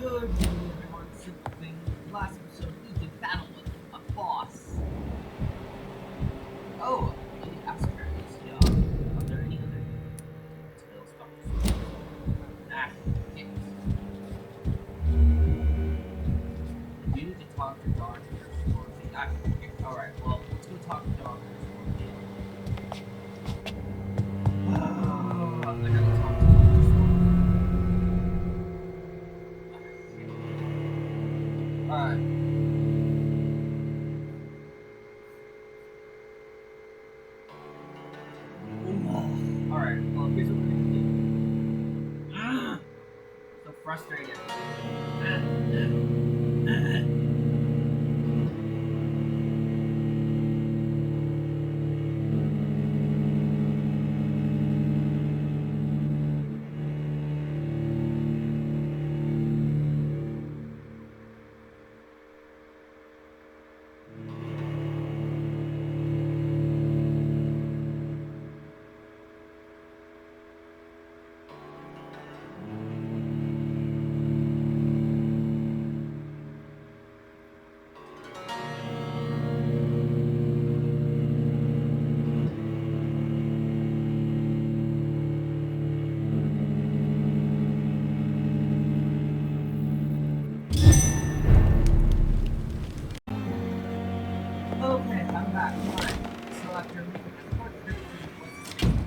Good morning, everyone. Simple thing. Last episode, we did battle with a boss. Oh, let me ask her. Are there any other tales about this? Yes. We need to talk to Doctor Scorpion. Alright, well, let's go talk to Doctor Scorpion. I gotta talk to Doctor Scorpion. Alright. Alright, well, here's what we're gonna do. So frustrated. Okay, I'm back. Alright, so after making a short trip to what's his name?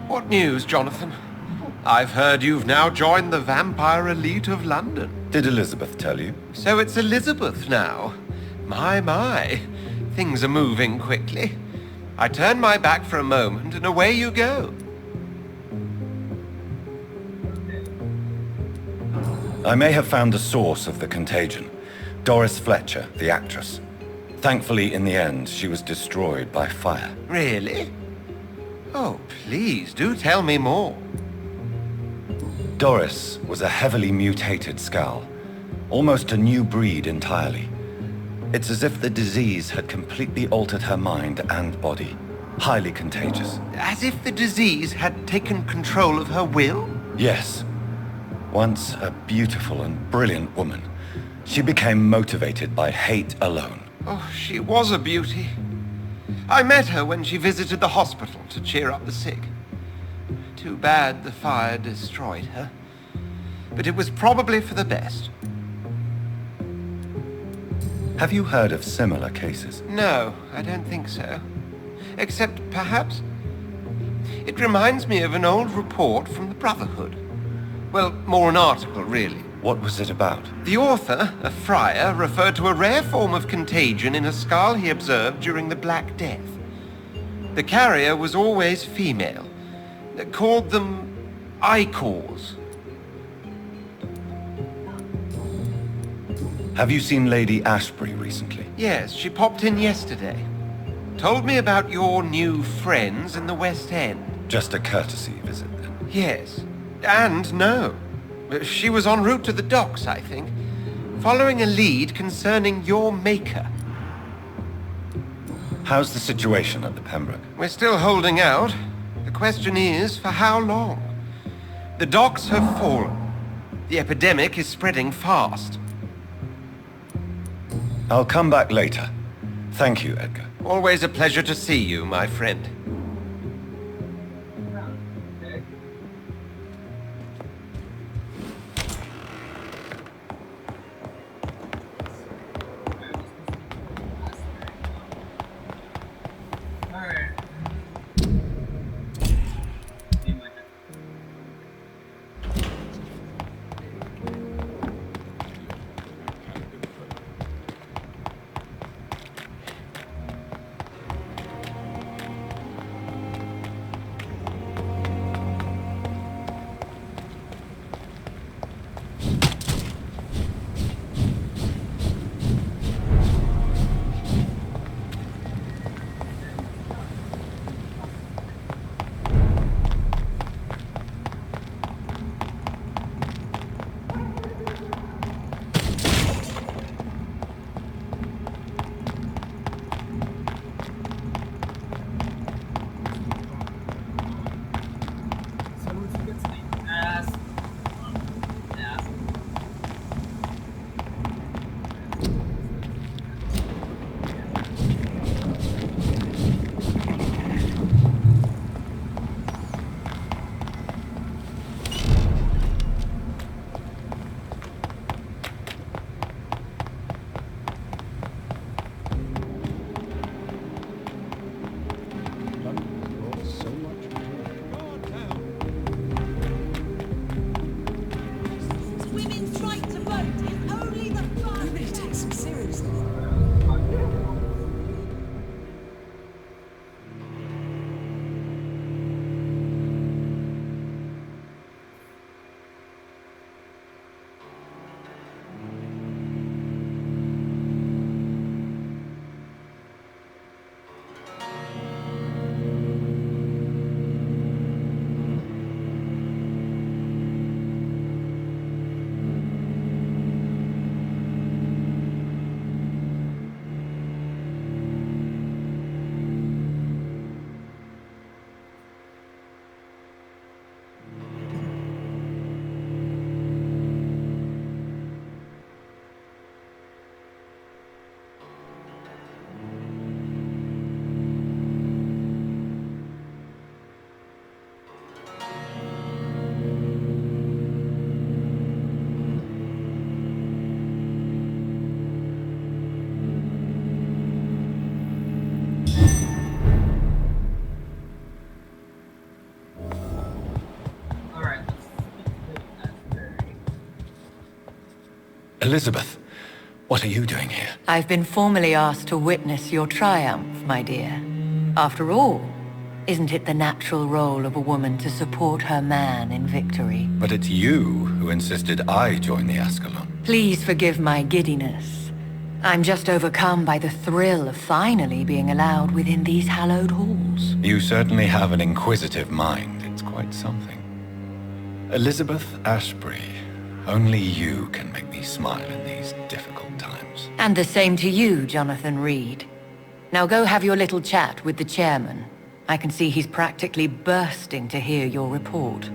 What news, Jonathan? I've heard you've now joined the vampire elite of London. Did Elizabeth tell you? So it's Elizabeth now. My. Things are moving quickly. I turn my back for a moment and away you go. I may have found the source of the contagion. Doris Fletcher, the actress. Thankfully, in the end, she was destroyed by fire. Really? Oh, please, do tell me more. Doris was a heavily mutated skull. Almost a new breed entirely. It's as if the disease had completely altered her mind and body. Highly contagious. As if the disease had taken control of her will? Yes. Once a beautiful and brilliant woman, she became motivated by hate alone. Oh, she was a beauty. I met her when she visited the hospital to cheer up the sick. Too bad the fire destroyed her. But it was probably for the best. Have you heard of similar cases? No, I don't think so. Except, perhaps, it reminds me of an old report from the Brotherhood. Well, more an article, really. What was it about? The author, a friar, referred to a rare form of contagion in a skull he observed during the Black Death. The carrier was always female. They called them Icors. Have you seen Lady Ashbury recently? Yes, she popped in yesterday. Told me about your new friends in the West End. Just a courtesy visit, then? Yes. And no. She was en route to the docks, I think, following a lead concerning your maker. How's the situation at the Pembroke? We're still holding out. The question is, for how long? The docks have fallen. The epidemic is spreading fast. I'll come back later. Thank you, Edgar. Always a pleasure to see you, my friend. Okay. Alright. Elizabeth, what are you doing here? I've been formally asked to witness your triumph, my dear. After all, isn't it the natural role of a woman to support her man in victory? But it's you who insisted I join the Ascalon. Please forgive my giddiness. I'm just overcome by the thrill of finally being allowed within these hallowed halls. You certainly have an inquisitive mind. It's quite something. Elizabeth Ashbury, only you can make me smile in these difficult times. And the same to you, Jonathan Reed. Now go have your little chat with the chairman. I can see he's practically bursting to hear your report.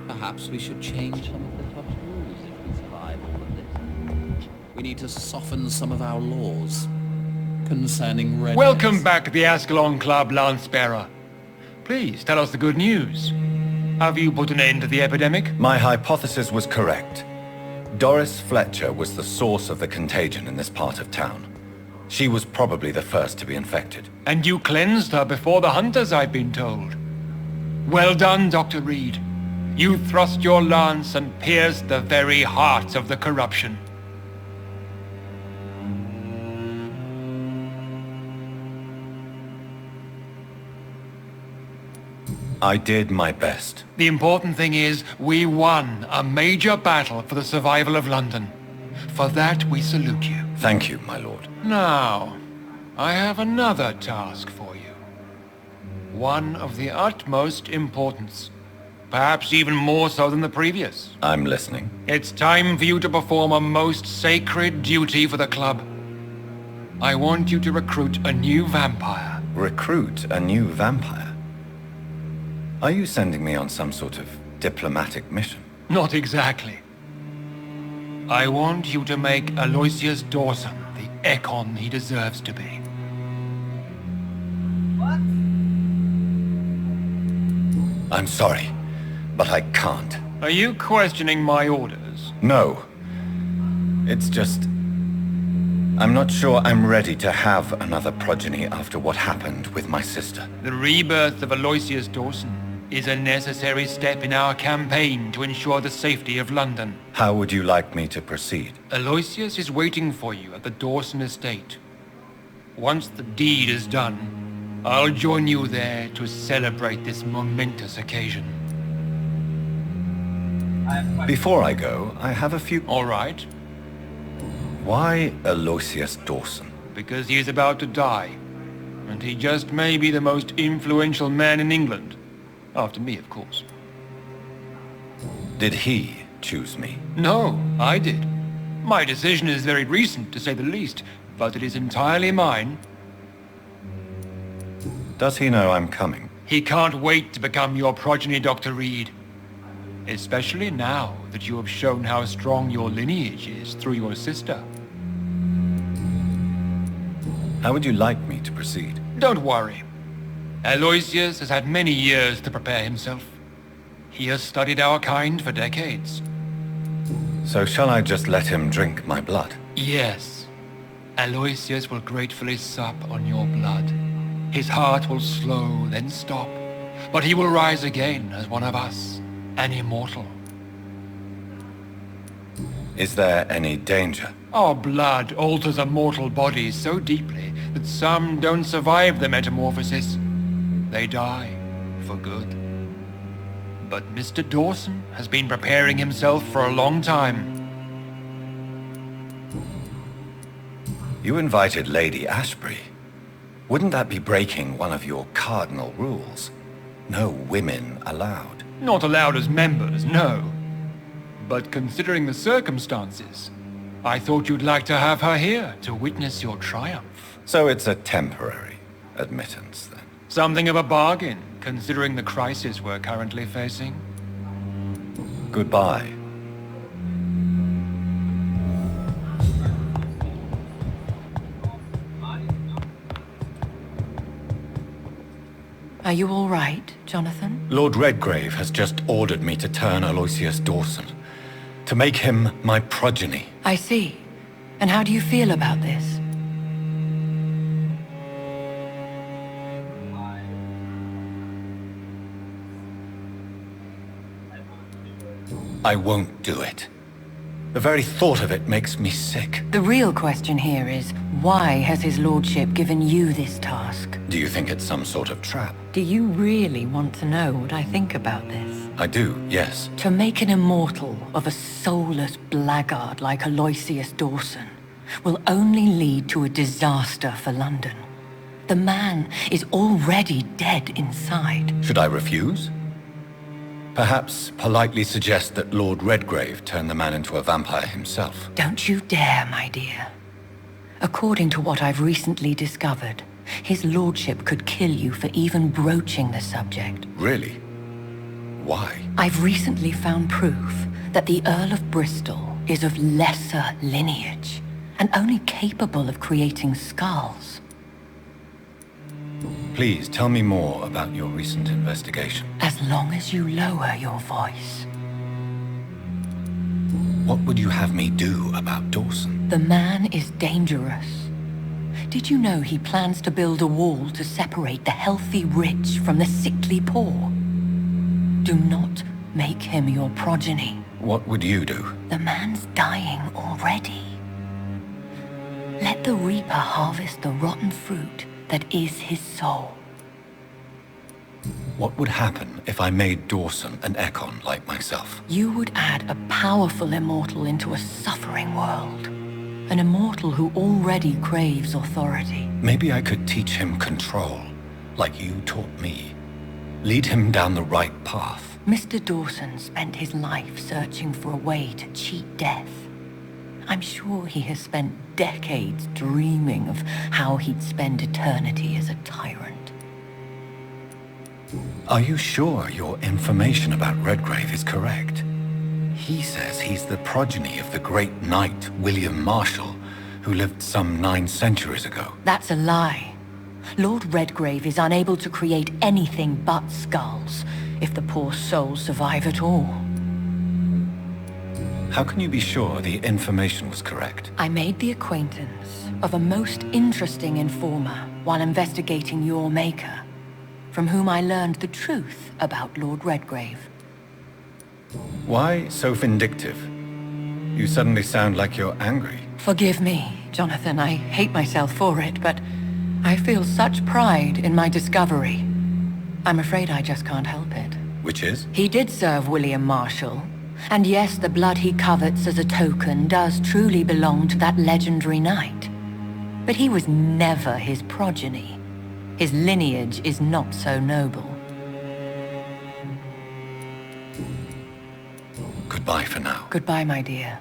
Perhaps we should change some of the club's rules if we survive all of this. We need to soften some of our laws concerning red. Welcome back to the Ascalon Club, Lance-Bearer. Please, tell us the good news. Have you put an end to the epidemic? My hypothesis was correct. Doris Fletcher was the source of the contagion in this part of town. She was probably the first to be infected. And you cleansed her before the hunters, I've been told. Well done, Dr. Reed. You thrust your lance and pierced the very heart of the corruption. I did my best. The important thing is, we won a major battle for the survival of London. For that, we salute you. Thank you, my lord. Now, I have another task for you. One of the utmost importance. Perhaps even more so than the previous. I'm listening. It's time for you to perform a most sacred duty for the club. I want you to recruit a new vampire. Recruit a new vampire? Are you sending me on some sort of diplomatic mission? Not exactly. I want you to make Aloysius Dawson the Ekon he deserves to be. What? I'm sorry, but I can't. Are you questioning my orders? No. It's just... I'm not sure I'm ready to have another progeny after what happened with my sister. The rebirth of Aloysius Dawson is a necessary step in our campaign to ensure the safety of London. How would you like me to proceed? Aloysius is waiting for you at the Dawson estate. Once the deed is done, I'll join you there to celebrate this momentous occasion. Before I go, I have a few... All right? Why Aloysius Dawson? Because he is about to die, and he just may be the most influential man in England. After me, of course. Did he choose me? No, I did. My decision is very recent, to say the least, but it is entirely mine. Does he know I'm coming? He can't wait to become your progeny, Dr. Reed. Especially now that you have shown how strong your lineage is through your sister. How would you like me to proceed? Don't worry. Aloysius has had many years to prepare himself. He has studied our kind for decades. So shall I just let him drink my blood? Yes. Aloysius will gratefully sup on your blood. His heart will slow, then stop. But he will rise again as one of us, an immortal. Is there any danger? Our blood alters a mortal body so deeply that some don't survive the metamorphosis. They die for good. But Mr. Dawson has been preparing himself for a long time. You invited Lady Ashbury. Wouldn't that be breaking one of your cardinal rules? No women allowed. Not allowed as members, no. But considering the circumstances, I thought you'd like to have her here to witness your triumph. So it's a temporary admittance, then? Something of a bargain, considering the crisis we're currently facing. Goodbye. Are you all right, Jonathan? Lord Redgrave has just ordered me to turn Aloysius Dawson, to make him my progeny. I see. And how do you feel about this? I won't do it. The very thought of it makes me sick. The real question here is, why has his lordship given you this task? Do you think it's some sort of trap? Do you really want to know what I think about this? I do, yes. To make an immortal of a soulless blackguard like Aloysius Dawson will only lead to a disaster for London. The man is already dead inside. Should I refuse? Perhaps politely suggest that Lord Redgrave turn the man into a vampire himself. Don't you dare, my dear. According to what I've recently discovered, his lordship could kill you for even broaching the subject. Really? Why? I've recently found proof that the Earl of Bristol is of lesser lineage and only capable of creating skulls. Please tell me more about your recent investigation. As long as you lower your voice. What would you have me do about Dawson? The man is dangerous. Did you know he plans to build a wall to separate the healthy rich from the sickly poor? Do not make him your progeny. What would you do? The man's dying already. Let the Reaper harvest the rotten fruit that is his soul. What would happen if I made Dawson an Ekon like myself? You would add a powerful immortal into a suffering world. An immortal who already craves authority. Maybe I could teach him control, like you taught me. Lead him down the right path. Mr. Dawson spent his life searching for a way to cheat death. I'm sure he has spent decades dreaming of how he'd spend eternity as a tyrant. Are you sure your information about Redgrave is correct? He says he's the progeny of the great knight William Marshall, who lived some 9 centuries ago. That's a lie. Lord Redgrave is unable to create anything but skulls, if the poor souls survive at all. How can you be sure the information was correct? I made the acquaintance of a most interesting informer while investigating your maker, from whom I learned the truth about Lord Redgrave. Why so vindictive? You suddenly sound like you're angry. Forgive me, Jonathan. I hate myself for it, but I feel such pride in my discovery. I'm afraid I just can't help it. Which is? He did serve William Marshall. And yes, the blood he covets as a token does truly belong to that legendary knight. But he was never his progeny. His lineage is not so noble. Goodbye for now. Goodbye, my dear.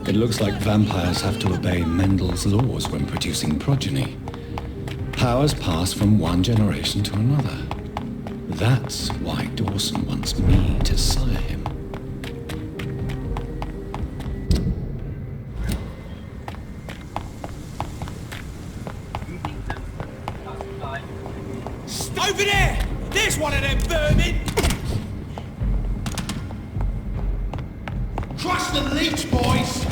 It looks like vampires have to obey Mendel's laws when producing progeny. Powers pass from one generation to another. That's why Dawson wants me to sire him. Over there! There's one of them vermin! the leech, boys!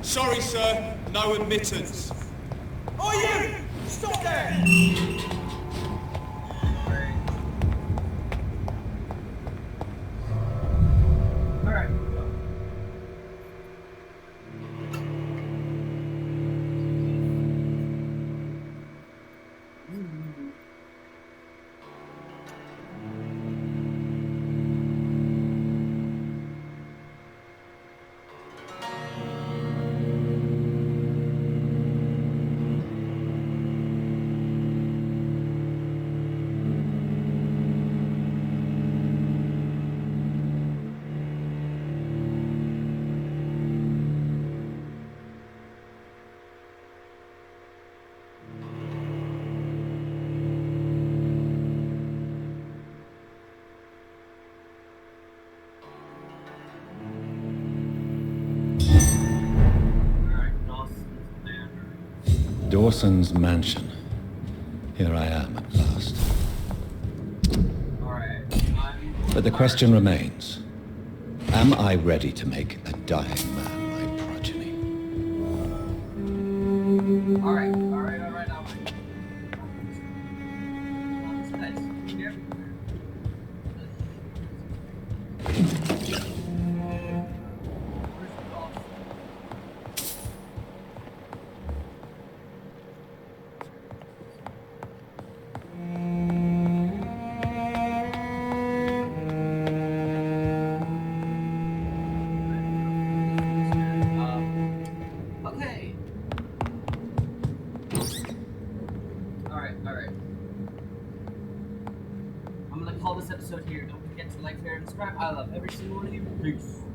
Sorry, sir. No admittance. Oh, you! Stop there! Alright. Dawson's mansion. Here I am at last. Alright. But the question remains. Am I ready to make a dying man my progeny? Alright. Alright. I'm gonna call this episode here. Don't forget to like, share, and subscribe. I love every single one of you. Peace.